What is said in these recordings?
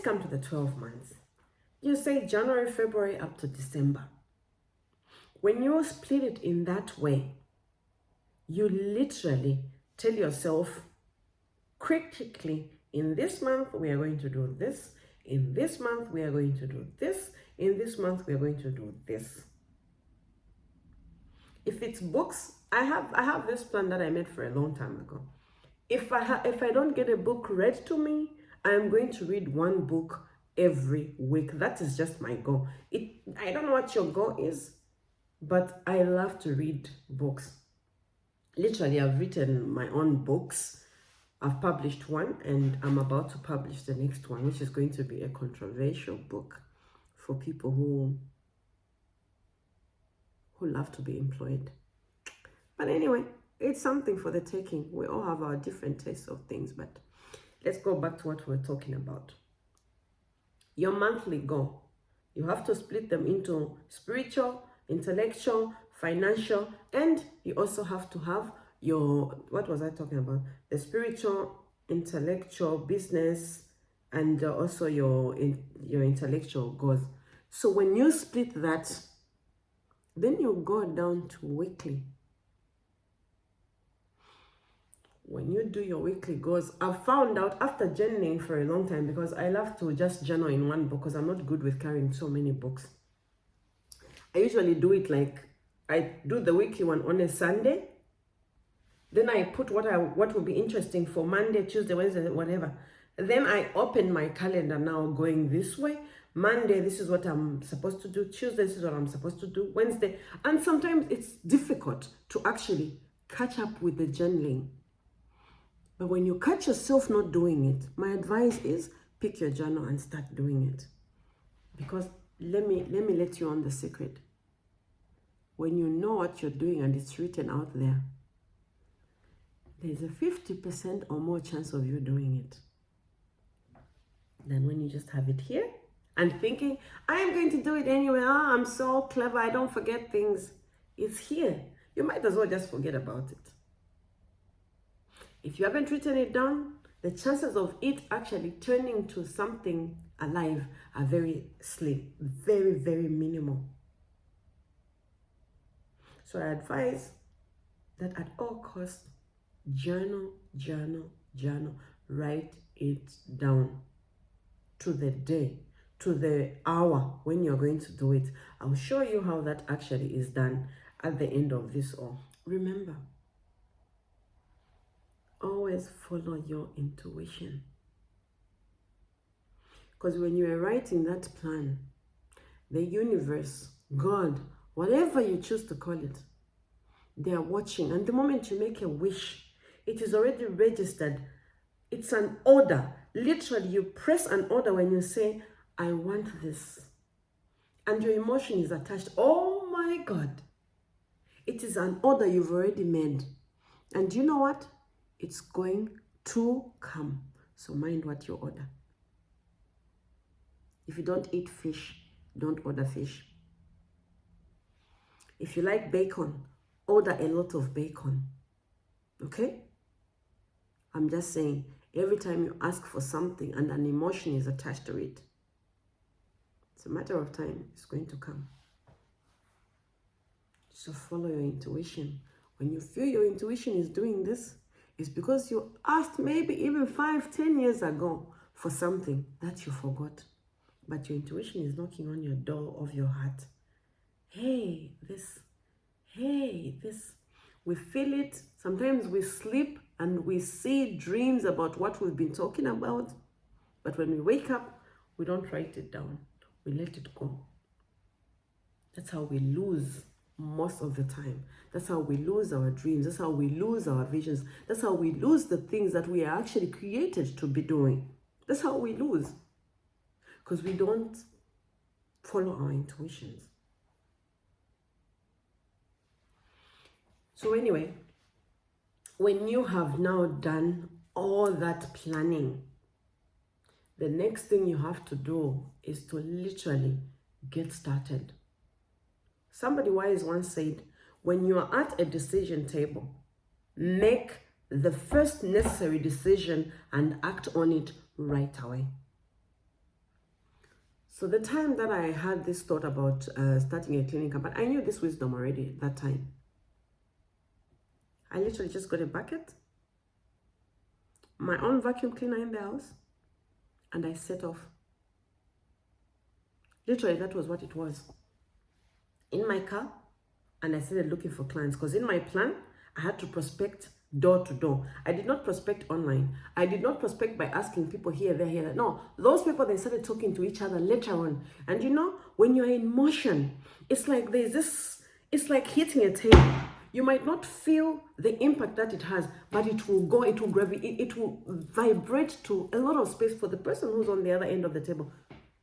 come to the 12 months. You say January, February up to December. When you split it in that way, you literally tell yourself critically, in this month we are going to do this, in this month we are going to do this, in this month we are going to do this. If it's books, I have this plan that I made for a long time ago. If I don't get a book read to me, I'm going to read one book every week. That is just my goal. I don't know what your goal is, but I love to read books. Literally, I've written my own books. I've published one and I'm about to publish the next one, which is going to be a controversial book for people who love to be employed. But anyway, it's something for the taking. We all have our different tastes of things, but let's go back to what we're talking about. Your monthly goal, you have to split them into spiritual, intellectual, financial, and you also have to have your, what was I talking about? The spiritual, intellectual, business, and also your intellectual goals. So when you split that, then you go down to weekly. When you do your weekly goals, I've found out after journaling for a long time, because I love to just journal in one book because I'm not good with carrying so many books. I usually do it like, I do the weekly one on a Sunday. Then I put what will be interesting for Monday, Tuesday, Wednesday, whatever. Then I open my calendar now going this way. Monday, this is what I'm supposed to do. Tuesday, this is what I'm supposed to do. Wednesday. And sometimes it's difficult to actually catch up with the journaling. But when you catch yourself not doing it, my advice is pick your journal and start doing it. Because let me let you on the secret. When you know what you're doing and it's written out there, there's a 50% or more chance of you doing it than when you just have it here and thinking, I am going to do it anyway. Oh, I'm so clever, I don't forget things. It's here. You might as well just forget about it. If you haven't written it down, the chances of it actually turning to something alive are very slim, very, very minimal. So I advise that at all costs, journal, journal, journal. Write it down to the day, to the hour when you're going to do it. I'll show you how that actually is done at the end of this all. Remember, always follow your intuition. Because when you are writing that plan, the universe, God, whatever you choose to call it, they are watching. And the moment you make a wish, it is already registered. It's an order. Literally, you press an order when you say, I want this. And your emotion is attached. Oh my God. It is an order you've already made. And you know what? It's going to come. So mind what you order. If you don't eat fish, don't order fish. If you like bacon, order a lot of bacon. Okay? I'm just saying, every time you ask for something and an emotion is attached to it, it's a matter of time, it's going to come. So follow your intuition. When you feel your intuition is doing this, it's because you asked maybe even 5-10 years ago for something that you forgot. But your intuition is knocking on your door of your heart. Hey, this. Hey, this. We feel it. Sometimes we sleep and we see dreams about what we've been talking about. But when we wake up, we don't write it down. We let it go. That's how we lose most of the time. That's how we lose our dreams. That's how we lose our visions. That's how we lose the things that we are actually created to be doing. That's how we lose. Because we don't follow our intuitions. So anyway, when you have now done all that planning, the next thing you have to do is to literally get started. Somebody wise once said, when you are at a decision table, make the first necessary decision and act on it right away. So the time that I had this thought about starting a cleaning company, I knew this wisdom already at that time. I literally just got a bucket, my own vacuum cleaner in the house, and I set off. Literally, that was what it was. In my car, and I started looking for clients, because in my plan, I had to prospect door to door. I did not prospect online. I did not prospect by asking people here, there, here. No, those people, they started talking to each other later on. And you know, when you're in motion, it's like there's this, it's like hitting a table. You might not feel the impact that it has, but it will go, it will gravitate, it will vibrate to a lot of space for the person who's on the other end of the table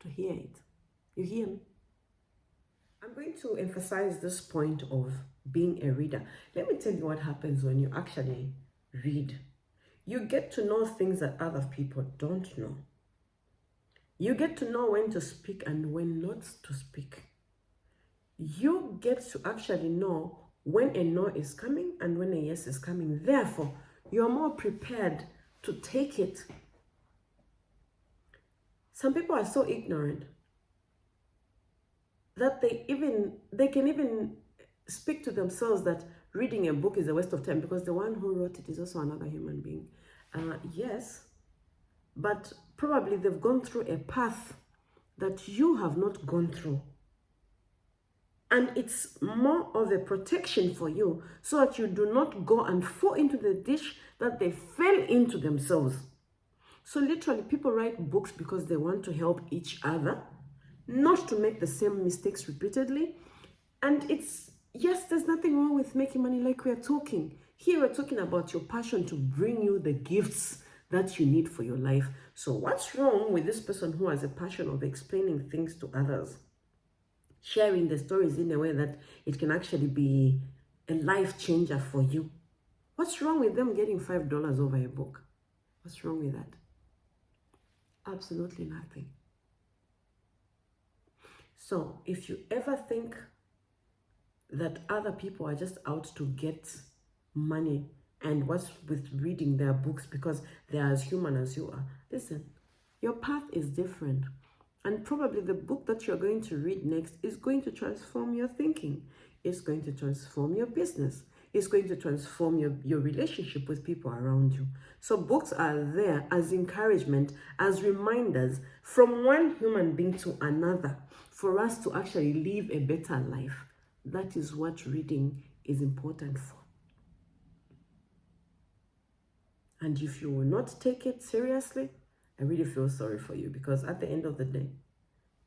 to hear it. You hear me? I'm going to emphasize this point of being a reader. Let me tell you what happens when you actually read. You get to know things that other people don't know. You get to know when to speak and when not to speak. You get to actually know when a no is coming and when a yes is coming. Therefore, you're more prepared to take it. Some people are so ignorant that they can even speak to themselves that reading a book is a waste of time because the one who wrote it is also another human being. Yes, but probably they've gone through a path that you have not gone through. And it's more of a protection for you so that you do not go and fall into the dish that they fell into themselves. So literally, people write books because they want to help each other, not to make the same mistakes repeatedly. And it's, yes, there's nothing wrong with making money like we're talking. Here we're talking about your passion to bring you the gifts that you need for your life. So what's wrong with this person who has a passion of explaining things to others? Sharing the stories in a way that it can actually be a life changer for you. What's wrong with them getting $5 over a book? What's wrong with that? Absolutely nothing. So if you ever think that other people are just out to get money and what's with reading their books because they're as human as you are, listen, your path is different. And probably the book that you're going to read next is going to transform your thinking. It's going to transform your business. It's going to transform your relationship with people around you. So books are there as encouragement, as reminders from one human being to another for us to actually live a better life. That is what reading is important for. And if you will not take it seriously, I really feel sorry for you, because at the end of the day,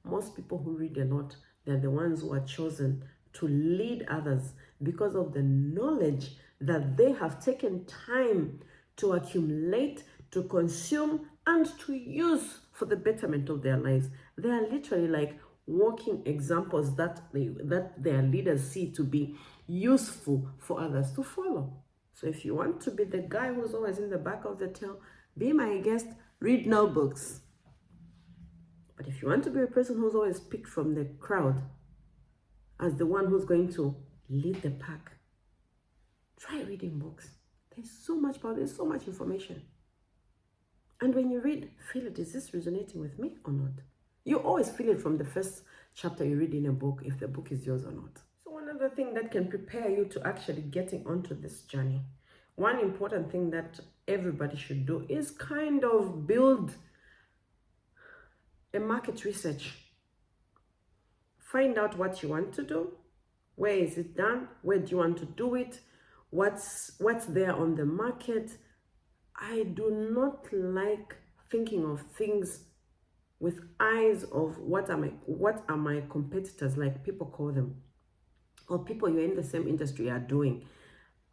most people who read a lot, they're the ones who are chosen to lead others because of the knowledge that they have taken time to accumulate, to consume, and to use for the betterment of their lives. They are literally like walking examples that their leaders see to be useful for others to follow. So if you want to be the guy who's always in the back of the tail, be my guest, read notebooks. But if you want to be a person who's always picked from the crowd as the one who's going to lead the pack, try reading books. There's so much power, there's so much information. And when you read, feel it, is this resonating with me or not? You always feel it from the first chapter you read in a book, if the book is yours or not. So one other thing that can prepare you to actually getting onto this journey, one important thing that everybody should do is kind of build a market research. Find out what you want to do. Where is it done? Where do you want to do it? What's there on the market? I do not like thinking of things with eyes of what are my competitors, like people call them, or people you're in the same industry are doing.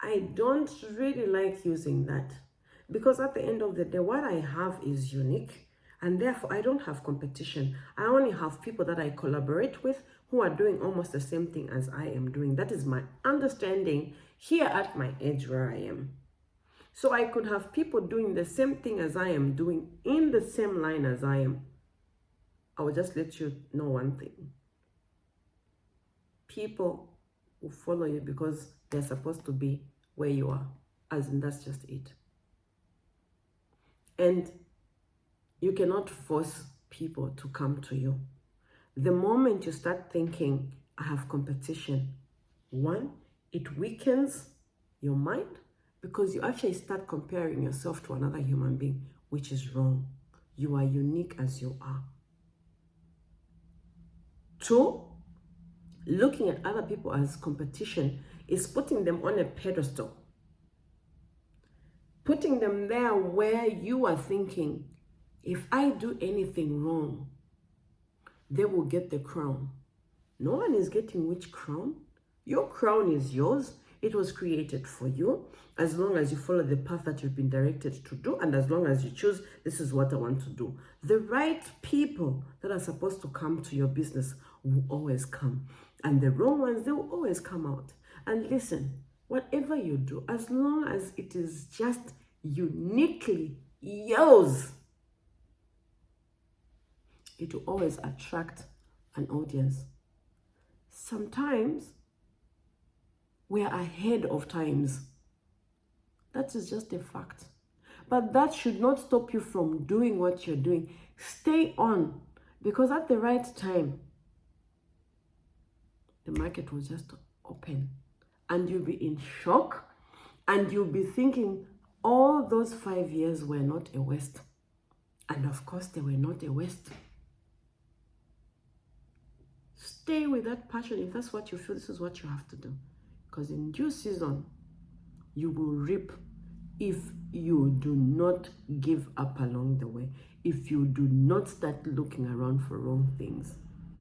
I don't really like using that, because at the end of the day, what I have is unique. And therefore, I don't have competition. I only have people that I collaborate with who are doing almost the same thing as I am doing. That is my understanding here at my age where I am. So I could have people doing the same thing as I am doing in the same line as I am. I will just let you know one thing. People will follow you because they're supposed to be where you are, as in that's just it. And you cannot force people to come to you. The moment you start thinking, I have competition, one, it weakens your mind because you actually start comparing yourself to another human being, which is wrong. You are unique as you are. Two, looking at other people as competition is putting them on a pedestal. Putting them there where you are thinking, if I do anything wrong, they will get the crown. No one is getting which crown. Your crown is yours. It was created for you. As long as you follow the path that you've been directed to do, and as long as you choose, this is what I want to do. The right people that are supposed to come to your business will always come. And the wrong ones, they will always come out. And listen, whatever you do, as long as it is just uniquely yours, it will always attract an audience. Sometimes we are ahead of times. That is just a fact. But that should not stop you from doing what you're doing. Stay on, because at the right time, the market will just open and you'll be in shock and you'll be thinking all those 5 years were not a waste. And of course, they were not a waste. Stay with that passion. If that's what you feel, this is what you have to do. Because in due season, you will reap if you do not give up along the way. If you do not start looking around for wrong things.